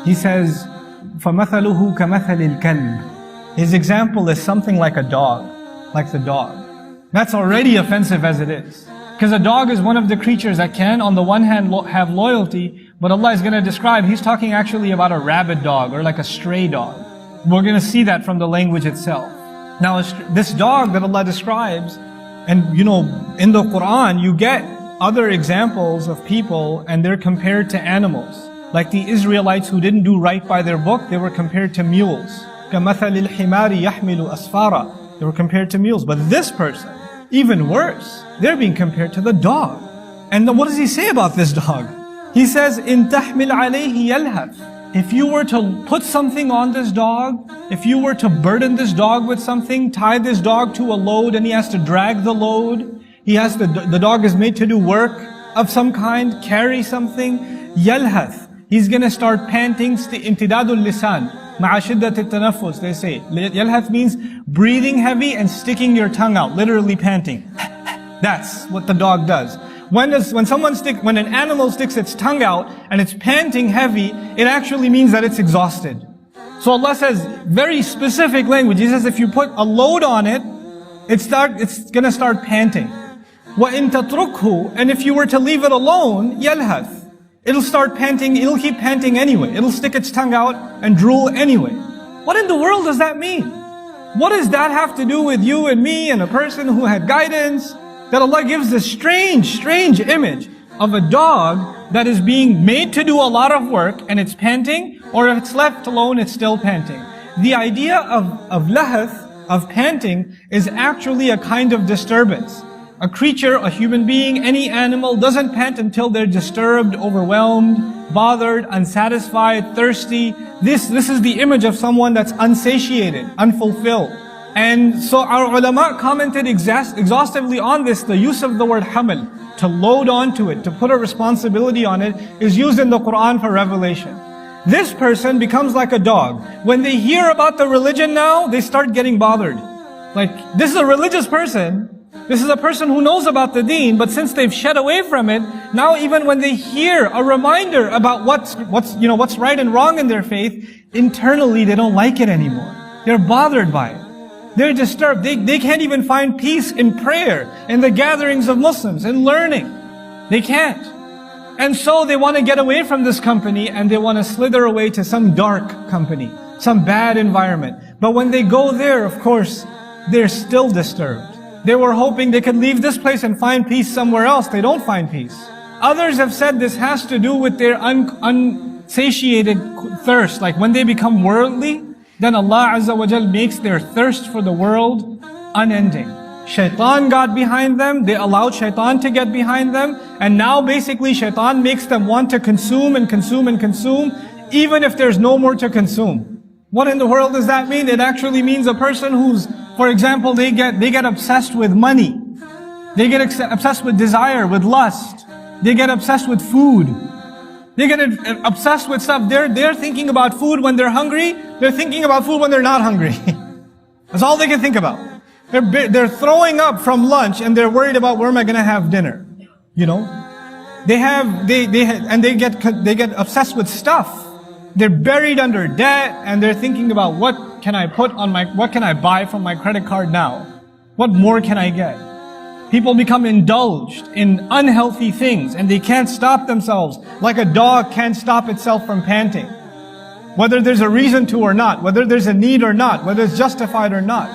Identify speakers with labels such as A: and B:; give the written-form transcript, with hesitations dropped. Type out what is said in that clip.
A: He says, فَمَثَلُهُ كَمَثَلِ الْكَلْبِ. His example is something like a dog, like the dog. That's already offensive as it is. Because a dog is one of the creatures that can, on the one hand, have loyalty, but Allah is going to describe, He's talking actually about a rabid dog, or like a stray dog. We're going to see that from the language itself. Now, this dog that Allah describes, and in the Quran, you get other examples of people, and they're compared to animals. Like the Israelites who didn't do right by their book, they were compared to mules. كَمَثَلِ الْحِمَارِ يَحْمِلُ أَسْفَارًا. They were compared to mules. But this person, even worse, they're being compared to the dog. And what does He say about this dog? He says, إِن تَحْمِلْ عَلَيْهِ يَلْهَثْ. If you were to put something on this dog, if you were to burden this dog with something, tie this dog to a load and he has to drag the load, the dog is made to do work of some kind, carry something, يَلْهَث. He's going to start panting, imtidadul lisan, ma'a shiddat al-tanaffus, they say. Yalhath means breathing heavy and sticking your tongue out, literally panting. That's what the dog does. When an animal sticks its tongue out and it's panting heavy, it actually means that it's exhausted. So Allah says, very specific language. He says if you put a load on it, it's going to start panting. وَإِن تَتْرُكْهُ. And if you were to leave it alone, يَلْهَث. It'll start panting, it'll keep panting anyway. It'll stick its tongue out and drool anyway. What in the world does that mean? What does that have to do with you and me and a person who had guidance? That Allah gives this strange image of a dog that is being made to do a lot of work and it's panting, or if it's left alone, it's still panting. The idea of lahath, of panting, is actually a kind of disturbance. A creature, a human being, any animal doesn't pant until they're disturbed, overwhelmed, bothered, unsatisfied, thirsty. This is the image of someone that's unsatiated, unfulfilled. And so our ulama commented exhaustively on this. The use of the word hamal, to load onto it, to put a responsibility on it, is used in the Quran for revelation. This person becomes like a dog. When they hear about the religion now, they start getting bothered. Like, this is a religious person. This is a person who knows about the deen, but since they've shed away from it, now even when they hear a reminder about what's right and wrong in their faith, internally they don't like it anymore. They're bothered by it. They're disturbed. They can't even find peace in prayer, in the gatherings of Muslims, in learning. They can't. And so they want to get away from this company and they want to slither away to some dark company, some bad environment. But when they go there, of course, they're still disturbed. They were hoping they could leave this place and find peace somewhere else. They don't find peace. Others have said this has to do with their unsatiated thirst. Like when they become worldly, then Allah Azza wa Jal makes their thirst for the world unending. Shaitan got behind them, they allowed shaitan to get behind them, and now basically shaitan makes them want to consume and consume and consume, even if there's no more to consume. What in the world does that mean? It actually means a person who's, for example, they get obsessed with money. They get obsessed with desire, with lust. They get obsessed with food. They get obsessed with stuff. They're thinking about food when they're hungry. They're thinking about food when they're not hungry. That's all they can think about. They're throwing up from lunch and they're worried about where am I going to have dinner. They get obsessed with stuff. They're buried under debt and they're thinking about what can I buy from my credit card now? What more can I get? People become indulged in unhealthy things and they can't stop themselves, like a dog can't stop itself from panting. Whether there's a reason to or not, whether there's a need or not, whether it's justified or not.